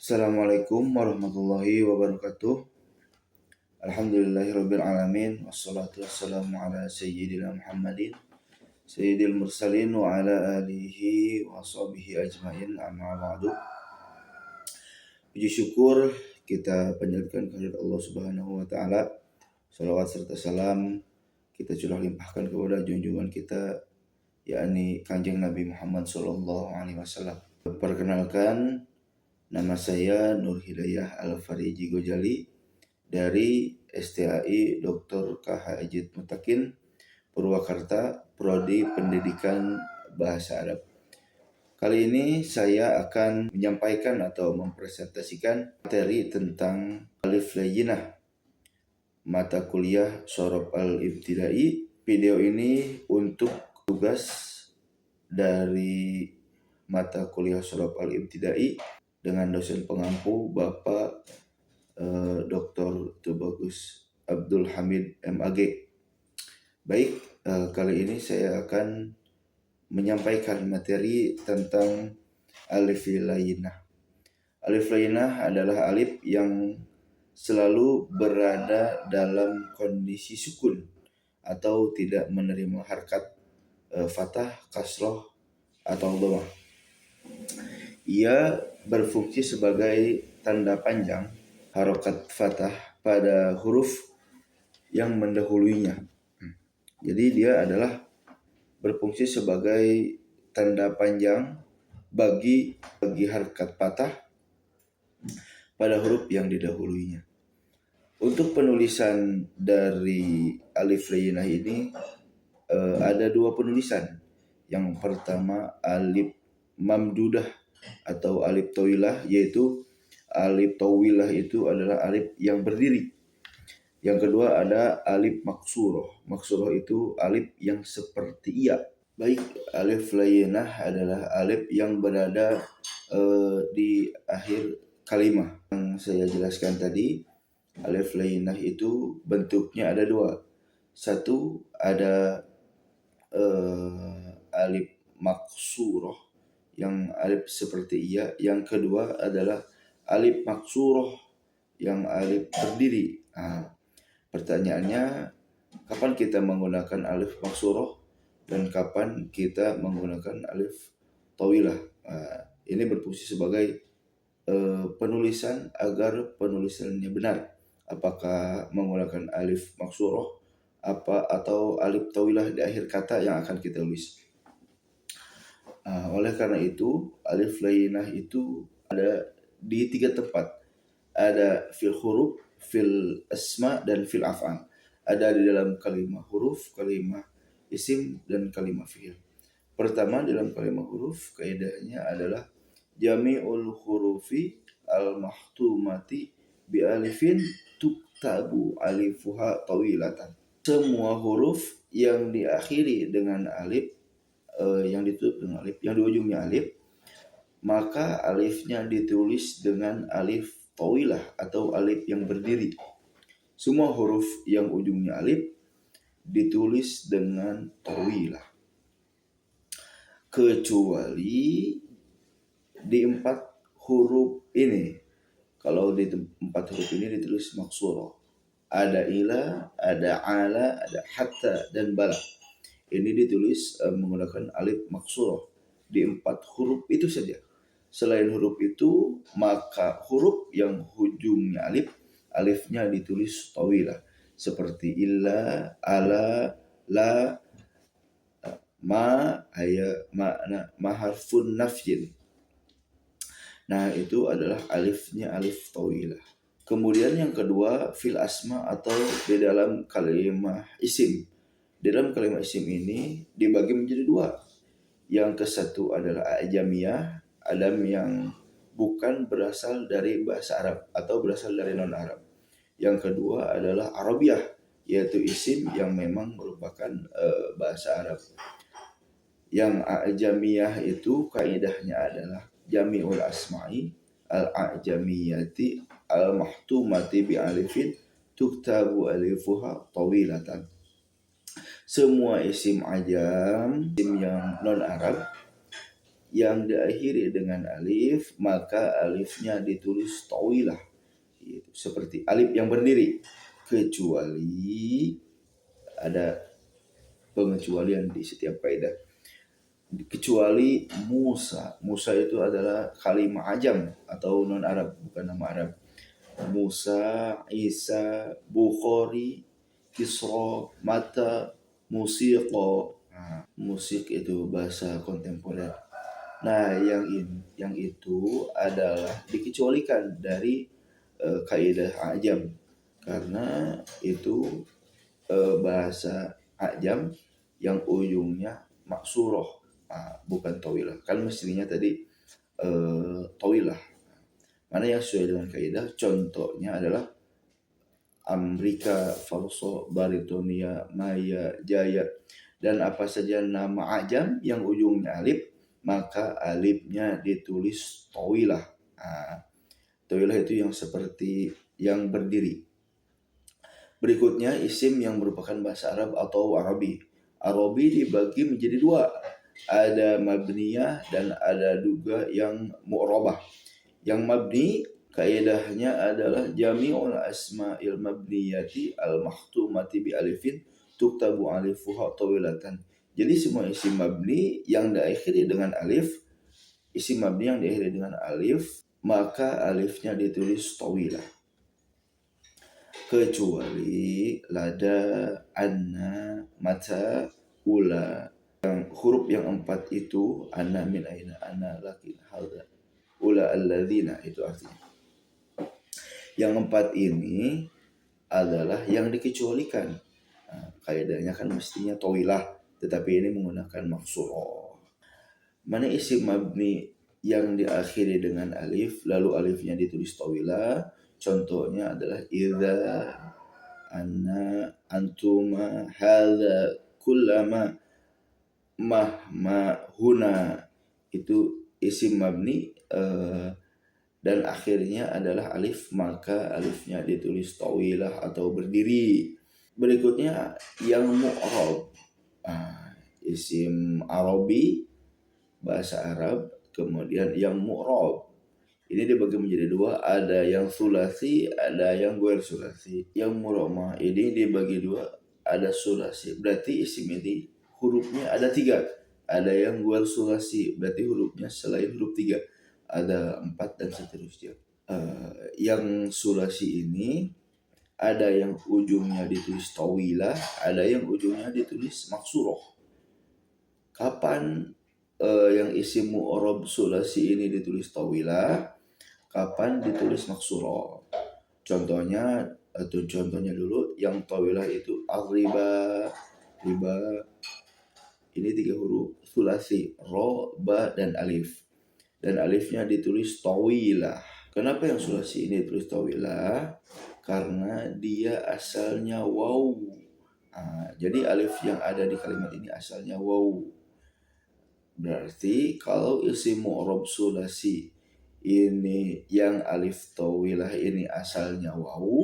Assalamualaikum warahmatullahi wabarakatuh. Alhamdulillahirabbil alamin wassalatu wassalamu ala sayyidina Muhammadin sayyidil mursalin wa ala alihi wa sahbihi ajmain, amma ba'du. Puji syukur kita panjatkan kehadirat Allah Subhanahu wa taala. Salawat serta salam kita curah limpahkan kepada junjungan kita, yakni Kanjeng Nabi Muhammad sallallahu alaihi wasallam. Perkenalkan, nama saya Nur Hidayah Al-Fariji Gojali dari STAI Dr. KH Ejid Mutakin, Purwakarta, Prodi Pendidikan Bahasa Arab. Kali ini saya akan menyampaikan atau mempresentasikan materi tentang Alif Layyinah, mata kuliah Syaraf Al-Ibtidai. Video ini untuk tugas dari mata kuliah Syaraf Al-Ibtidai dengan dosen pengampu Bapak Dr. Tubagus Abdul Hamid MAG. Baik, kali ini saya akan menyampaikan materi tentang alif layyinah. Alif layyinah adalah alif yang selalu berada dalam kondisi sukun atau tidak menerima harkat fathah, kasroh, atau dhammah. Ia berfungsi sebagai tanda panjang harokat fathah pada huruf yang mendahuluinya. Jadi dia adalah berfungsi sebagai tanda panjang bagi harokat fathah pada huruf yang didahuluinya. Untuk penulisan dari alif layyinah ini ada dua penulisan. Yang pertama alif mamdudah atau alif tawilah, yaitu alif tawilah itu adalah alif yang berdiri. Yang kedua ada alif maksuroh. Maksuroh itu alif yang seperti ia. Baik, alif layyinah adalah alif yang berada di akhir kalimat. Yang saya jelaskan tadi, alif layyinah itu bentuknya ada dua. Satu ada alif maksuroh yang alif seperti ia. Yang kedua adalah alif maksuroh yang alif berdiri. Pertanyaannya, kapan kita menggunakan alif maksuroh dan kapan kita menggunakan alif tawilah? Ini berfungsi sebagai penulisan agar penulisannya benar. Apakah menggunakan alif maksuroh atau alif tawilah di akhir kata yang akan kita tulis. Oleh karena itu, alif layyinah itu ada di tiga tempat. Ada fil huruf, fil asma, dan fil af'al. Ada di dalam kalimat huruf, kalimat isim, dan kalimat fi'il. Pertama, dalam kalimat huruf, kaidahnya adalah jami'ul hurufi al-mahtumati bi alifin tuktabu alifuha tawilatan. Semua huruf yang diakhiri dengan alif, yang ditutup dengan alif, yang di ujungnya alif, maka alifnya ditulis dengan alif tawilah atau alif yang berdiri. Semua huruf yang ujungnya alif ditulis dengan tawilah, kecuali di 4 huruf ini. Kalau di 4 huruf ini ditulis maksurah. Ada ila, ada ala, ada hatta, dan bala. Ini ditulis menggunakan alif maksurah di 4 huruf itu saja. Selain huruf itu, maka huruf yang ujungnya alif, alifnya ditulis tawilah. Seperti illa, ala, la, ma, haya, ma'na, ma harfun nafyin. Nah, itu adalah alifnya alif tawilah. Kemudian yang kedua, fil asma atau di dalam kalimat isim. Di dalam kalimat isim ini dibagi menjadi dua. Yang ke satu adalah ajamiyah, adam yang bukan berasal dari bahasa Arab atau berasal dari non-Arab. Yang kedua adalah arabiyah, yaitu isim yang memang merupakan bahasa Arab. Yang ajamiyah itu kaidahnya adalah jami'ul asma'i al-ajamiyati al-mahtumati bi alifin tuktabu alifuha tawilatan. Semua isim ajam, isim yang non-Arab, yang diakhiri dengan alif, maka alifnya ditulis tawilah. Gitu. Seperti alif yang berdiri. Kecuali ada pengecualian di setiap kaidah. Kecuali Musa. Musa itu adalah kalimat ajam atau non Arab, bukan nama Arab. Musa, Isa, Bukhari, Kisra, Mata, Musiqo. Musik itu bahasa kontemporer. Nah, yang itu adalah dikecualikan dari kaidah ajam karena itu bahasa ajam yang ujungnya maksuroh, bukan tawilah. Kan mestinya tadi tawilah. Mana yang sesuai dengan kaidah? Contohnya adalah Amrika, Falso, Baritonia, Maya, Jaya, dan apa saja nama ajam yang ujungnya alif, maka alifnya ditulis tawilah. Tawilah itu yang seperti yang berdiri. Berikutnya isim yang merupakan bahasa Arab atau Arabi. Arabi dibagi menjadi dua. Ada mabniyah dan ada juga yang mu'rabah. Yang mabni kaidahnya adalah jami'ul asma'il mabniyati al-mahtumati bi alifin tuktabu alifuha tawilatan. Jadi semua isim mabni yang diakhiri dengan alif, isim mabni yang diakhiri dengan alif, maka alifnya ditulis tawilah. Kecuali lada, anna, mata, ula. Yang huruf yang 4 itu anna, min, aina, anna, lakin, hadza, ula, alladzina, itu artinya. Yang 4 ini adalah yang dikecualikan. Kaidahnya kan mestinya tawilah, tetapi ini menggunakan maksurah. Mana isim mabni yang diakhiri dengan alif lalu alifnya ditulis tawilah? Contohnya adalah idza, anna, antuma, hadza, kullama, mahma, huna. Itu isim mabni dan akhirnya adalah alif, maka alifnya ditulis tawilah atau berdiri. Berikutnya yang mu'rab, isim Arabi bahasa Arab, kemudian yang mu'rab. Ini dibagi menjadi dua, ada yang sulasi, ada yang ghair sulasi. Yang mu'rab ini dibagi dua, ada sulasi, berarti isim ini hurufnya ada 3. Ada yang ghair sulasi, berarti hurufnya selain huruf 3 ada 4 dan seterusnya. Yang sulasi ini ada yang ujungnya ditulis tawilah, ada yang ujungnya ditulis maksuroh. Kapan yang isim mu'rab sulasi ini ditulis tawilah, kapan ditulis maksuroh? Contohnya dulu, yang tawilah itu al-riba, riba. Ini 3 huruf sulasi, ro, ba, dan alif. Dan alifnya ditulis tawilah. Kenapa yang sulasi ini ditulis tawilah? Karena dia asalnya waw. Jadi alif yang ada di kalimat ini asalnya waw. Berarti kalau isim mu'rab sulasi ini yang alif tawilah ini asalnya waw,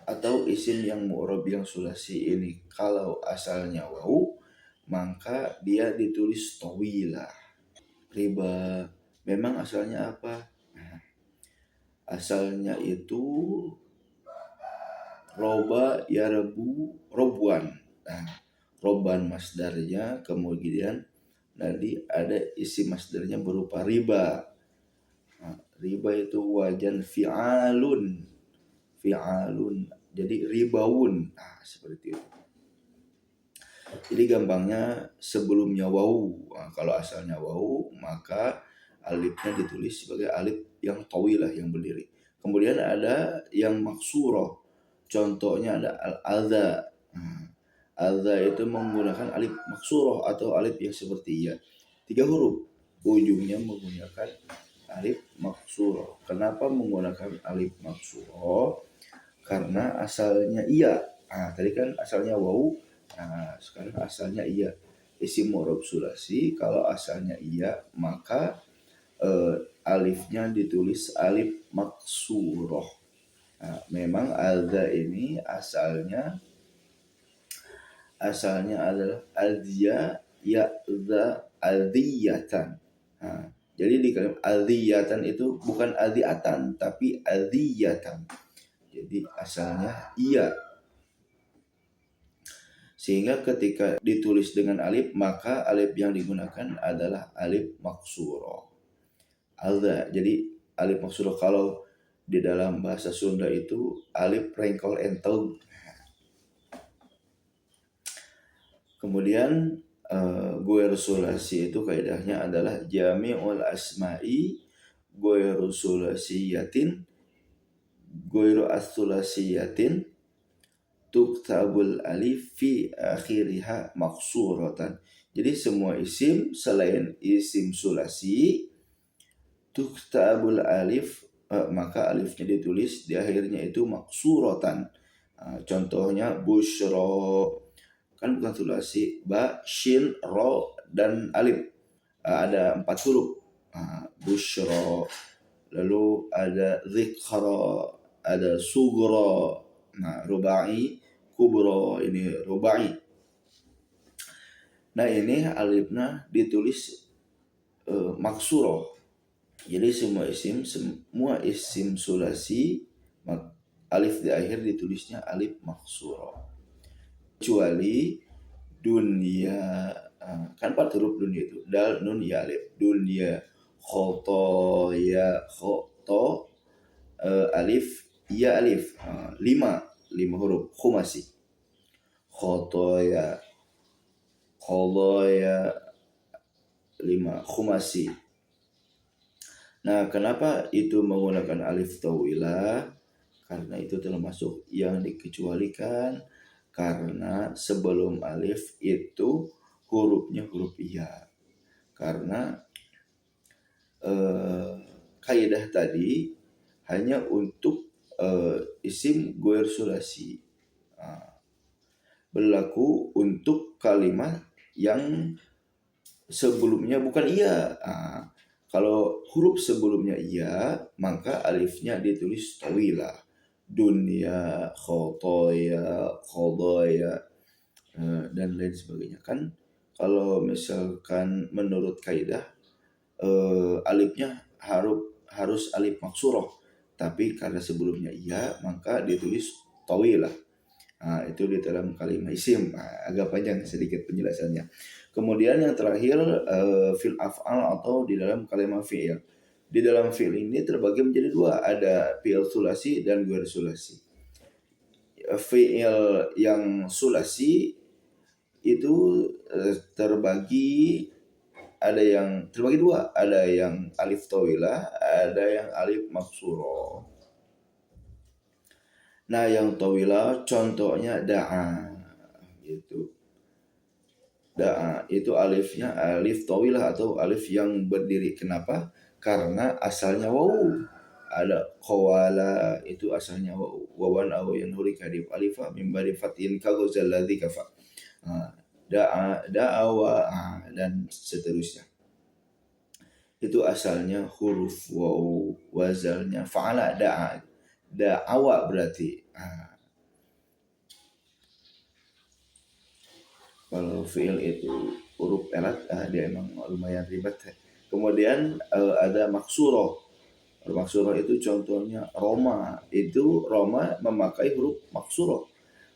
atau isim yang mu'rab yang sulasi ini kalau asalnya waw, maka dia ditulis tawilah. Riba memang asalnya apa? Asalnya itu roba yarbu robuan. Roban masdarnya, kemudian nanti ada isi masdarnya berupa riba. Riba itu wajan fi'alun. Jadi ribaun. Seperti itu. Jadi gampangnya sebelumnya waw. Kalau asalnya waw, maka alifnya ditulis sebagai alif yang tawilah, yang berdiri. Kemudian ada yang maksuroh. Contohnya ada al-adha. Adha itu menggunakan alif maksuroh atau alif yang seperti ya. 3 huruf. Ujungnya menggunakan alif maksuroh. Kenapa menggunakan alif maksuroh? Karena asalnya iya. Tadi kan asalnya waw. Sekarang asalnya iya. Isim mu'rab sulasi kalau asalnya iya, maka alifnya ditulis alif maksuroh. Memang alda ini asalnya adalah aldia ya za adiyatan. Nah, jadi di kalimat adiyatan itu bukan adiatan tapi adiyatan. Jadi asalnya iya. Sehingga ketika ditulis dengan alif maka alif yang digunakan adalah alif maksuro. Alda. Jadi alif maksuro kalau di dalam bahasa Sunda itu alif rengkol entog. Kemudian goer sulasi itu kaidahnya adalah jami'ul asma'i goeru sulasiyatin goeru as-sulasiyatin tuktabul alif fi akhiriha maksuratan. Jadi semua isim selain isim sulasi tuktabul alif maka alifnya ditulis di akhirnya itu maksuratan. Contohnya busyro kan bukan sulasi, ba, shin, ro, dan alif. Ada 4 huruf. Busyro, lalu ada zikra, ada sugro. Nah, rubai, kubro, ini rubai. Nah, ini alifnya ditulis maksuro. Jadi semua isim sulasi alif di akhir ditulisnya alif maksuro. Kecuali dunia, kan 4 huruf dunia itu, dal, nun, ya, alif. Dunia, khoto, ya, khoto, alif, ya, alif. 5 huruf khumasi. Khoto, ya, khodo, ya, 5 khumasi. Nah, kenapa itu menggunakan alif tawilah? Karena itu termasuk yang dikecualikan karena sebelum alif itu hurufnya huruf iya. Karena kaidah tadi hanya untuk isim goer sulasi. Berlaku untuk kalimat yang sebelumnya bukan iya. Kalau huruf sebelumnya iya, maka alifnya ditulis tawilah. Dunia, khotoya, khodoya, dan lain sebagainya. Kan kalau misalkan menurut kaidah alifnya harus alif maksuroh, tapi karena sebelumnya iya maka ditulis tawilah. Itu di dalam kalimat isim. Agak panjang sedikit penjelasannya. Kemudian yang terakhir fil af'al atau di dalam kalimat fi'il. Di dalam fi'il ini terbagi menjadi 2, ada fi'il sulasi dan ghair sulasi. Fi'il yang sulasi itu terbagi 2, ada yang alif tawilah, ada yang alif maksuro. Nah, yang tawilah contohnya da'a gitu. Da'a itu alifnya alif tawilah atau alif yang berdiri. Kenapa? Karena asalnya wawu. Ada qawala itu asalnya wawan aw yang hurika di alifah min ba'di fatin ka ghazal ladzi kafa. Da'awa dan seterusnya. Itu asalnya huruf wawu, wazalnya fa'ala da'a. Da'awa berarti. Kalau fi'il itu huruf erat, dia emang lumayan ribet. Kemudian ada maksuro. Maksuro itu contohnya Roma. Itu Roma memakai huruf maksuro.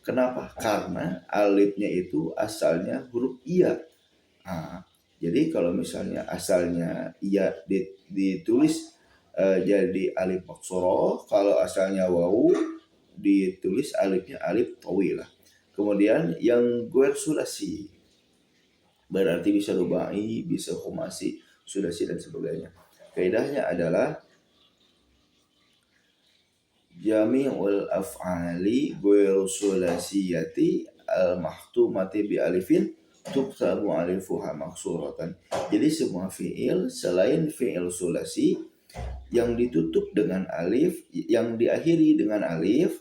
Kenapa? Karena alifnya itu asalnya huruf iya. Jadi kalau misalnya asalnya iya ditulis jadi alif maksuro. Kalau asalnya wawu ditulis alifnya alif tawilah. Kemudian yang ghair sulasi berarti bisa rubai, bisa khumasi, sulasi dan sebagainya. Kaidahnya adalah jami'ul af'ali ghairu sulasiyati al-mahtumati bi alifin tuktabu alifuha maksuratan. Jadi semua fi'il selain fi'il sulasi yang ditutup dengan alif, yang diakhiri dengan alif,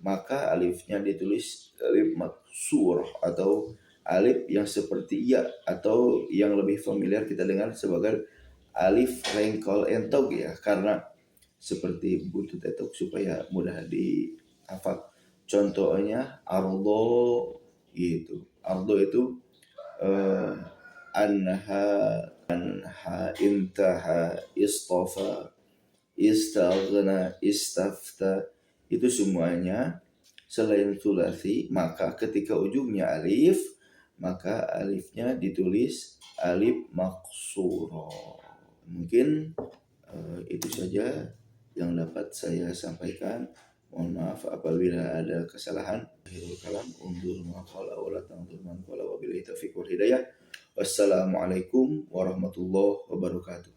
maka alifnya ditulis alif maksur atau alif yang seperti ya, atau yang lebih familiar kita dengar sebagai alif rengkol entog ya, karena seperti buntut etok supaya mudah dihafal. Contohnya ardo gitu. Ardo itu anha, intaha, istafa, istaghna, istafta, itu semuanya selain sulasi, maka ketika ujungnya alif, maka alifnya ditulis alif maksuro. Mungkin itu saja yang dapat saya sampaikan. Mohon maaf apabila ada kesalahan. Akhirul kalam, undur ma qala wa la tanzur man qala, wa billahi taufiq wal hidayah. Wassalamualaikum warahmatullahi wabarakatuh.